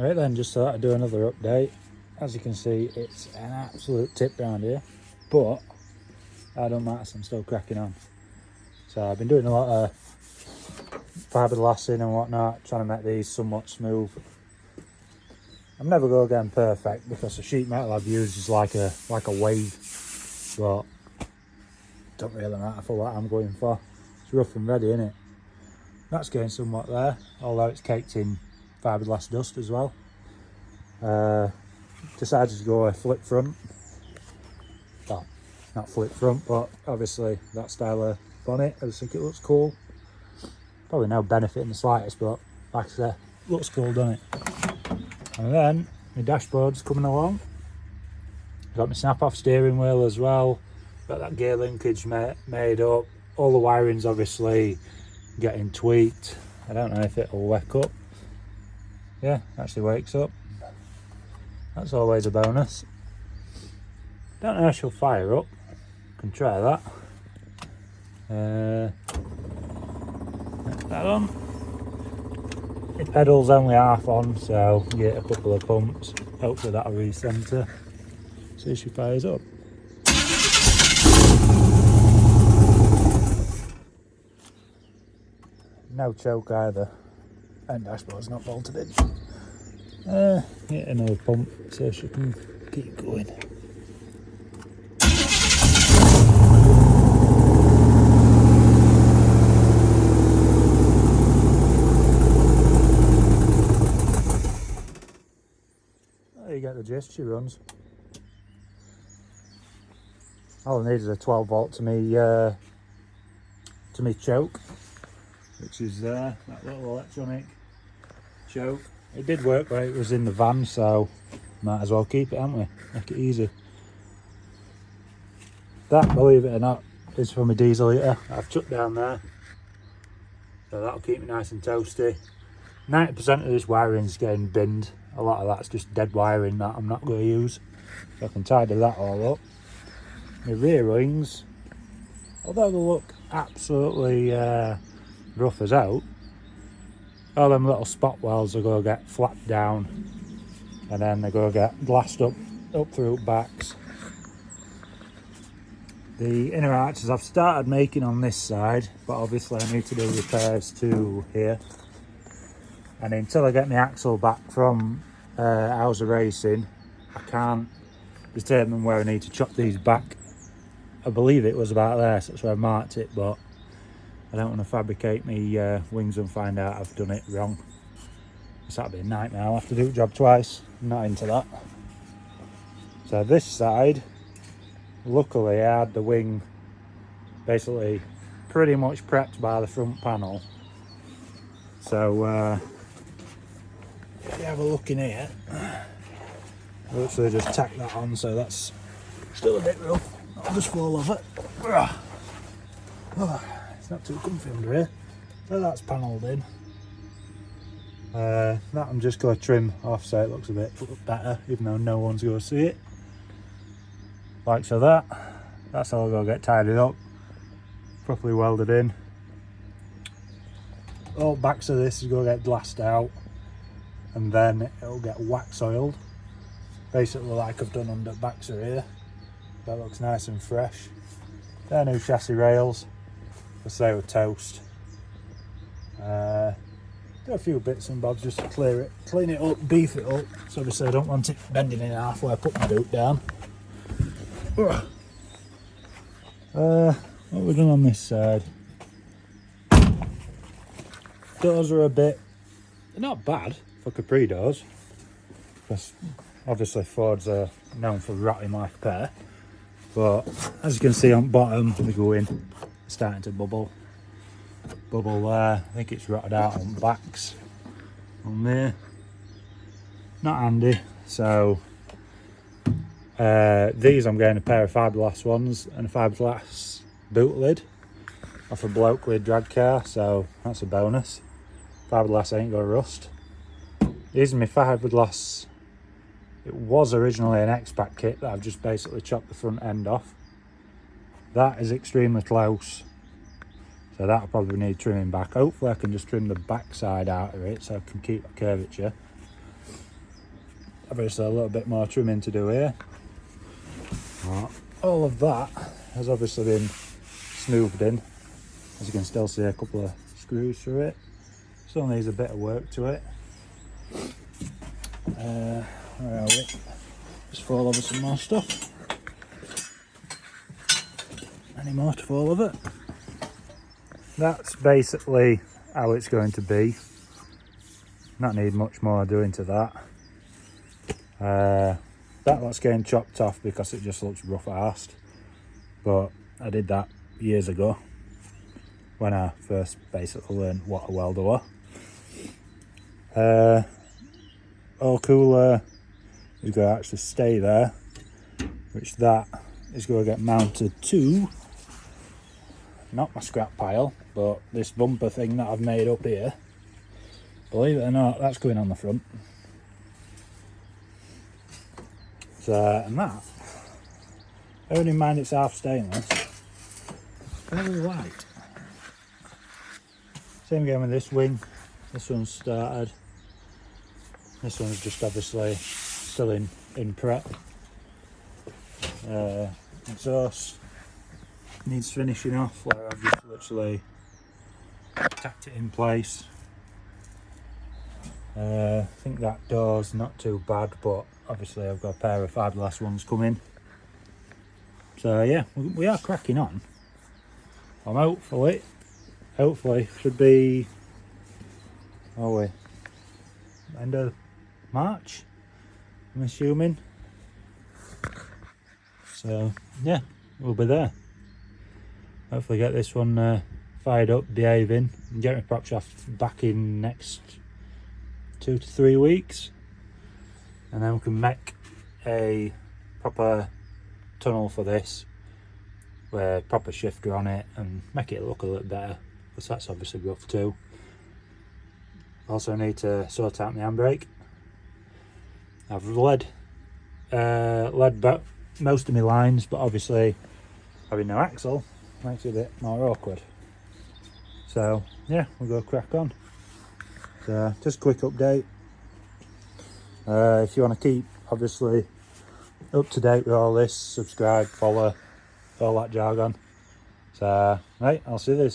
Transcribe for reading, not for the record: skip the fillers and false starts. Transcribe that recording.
Right then, just thought I'd do another update. As you can see, it's an absolute tip round here, but that don't matter, so I'm still cracking on. So I've been doing a lot of fiberglassing and whatnot, trying to make these somewhat smooth. I'm never going to get them perfect because the sheet metal I've used is like a wave, but don't really matter for what I'm going for. It's rough and ready, isn't it? That's getting somewhat there, although it's caked in fiberglass dust as well. Decided to go a flip front. Well, not flip front, but obviously that style of bonnet. I just think it looks cool. Probably no benefit in the slightest, but like I said, looks cool, doesn't it? And then my dashboard's coming along. Got my snap-off steering wheel as well. Got that gear linkage made up. All the wiring's obviously getting tweaked. I don't know if it'll wake up. Yeah, actually wakes up. That's always a bonus. Don't know if she'll fire up. Can try that. Get that on. The pedal's only half on, so you get a couple of pumps. Hopefully that'll recenter. See if she fires up. No choke either. And dashboard's not bolted in. Get another pump so she can keep going. There you get the gist, she runs. All I need is a 12 volt to me choke, which is there, that little electronic choke. It did work when it was in the van, so might as well keep it, haven't we? Make it easy. That, believe it or not, is from a diesel heater I've chucked down there, so that'll keep me nice and toasty. 90% of this wiring is getting binned. A lot of that's just dead wiring that I'm not going to use, so I can tidy that all up. My rear wings, although they look absolutely rough as out, all them little spot welds are going to get flapped down, and then they're going to get glassed up through backs. The inner arches I've started making on this side, but obviously I need to do repairs to here. And until I get my axle back from Hauser Racing, I can't determine where I need to chop these back. I believe it was about there, so that's where I marked it, but I don't want to fabricate my wings and find out I've done it wrong. It's that'd be a nightmare. I'll have to do the job twice. I'm not into that. So this side, luckily I had the wing basically pretty much prepped by the front panel. So if you have a look in here, I literally just tack that on, so that's still a bit rough. I'll just fall off it. It's not too comfy under here. So that's panelled in. That I'm just going to trim off so it looks a bit better, even though no one's going to see it. Like so that. That's all going to get tidied up. Properly welded in. All backs of this is going to get glassed out. And then it'll get wax oiled. Basically like I've done under backs of here. That looks nice and fresh. They're new chassis rails, because they were toast. Do a few bits and bobs just to clean it up, beef it up. So obviously I don't want it bending in half where I put my boot down. What have we done on this side? Doors are they're not bad for Capri doors, because obviously Fords are known for rotting like a pear. But as you can see on bottom, we go in, it's starting to bubble there. I think it's rotted out on backs on there. Not handy. So these I'm getting a pair of fiberglass ones and a fiberglass boot lid off a bloke with drag car, so that's a bonus. Fiberglass ain't gonna rust. These are my fiberglass. It was originally an X-Pac kit that I've just basically chopped the front end off. That is extremely close, so that'll probably need trimming back. Hopefully I can just trim the back side out of it so I can keep the curvature. obviously a little bit more trimming to do here. All of that has obviously been smoothed in. As you can still see a couple of screws through it. Still needs a bit of work to it. Where are we? Just fall over some more stuff. Any more to fall over? That's basically how it's going to be. Not need much more doing to that. That lot's getting chopped off because it just looks rough-arsed. But I did that years ago when I first basically learned what a welder was. All cooler is going to actually stay there, which that is going to get mounted to not my scrap pile, but this bumper thing that I've made up here. Believe it or not, that's going on the front. So, and that, bearing in mind it's half stainless, very light. Same again with this wing. This one's started. This one's just obviously still in prep. Exhaust needs finishing off where I've just literally tacked it in place. I think that door's not too bad, but obviously I've got a pair of fiberglass ones coming. So yeah, we are cracking on. I'm hopefully should be, are we, end of March, I'm assuming. So yeah, we'll be there. Hopefully get this one fired up, behaving, and get my prop shaft back in next 2 to 3 weeks, and then we can make a proper tunnel for this with proper shifter on it and make it look a little better, because that's obviously rough too. Also need to sort out my handbrake. I've led most of my lines, but obviously having no axle makes it a bit more awkward. So yeah, we'll go crack on. So just a quick update. If you want to keep obviously up to date with all this, subscribe, follow, all that jargon. So right, I'll see you.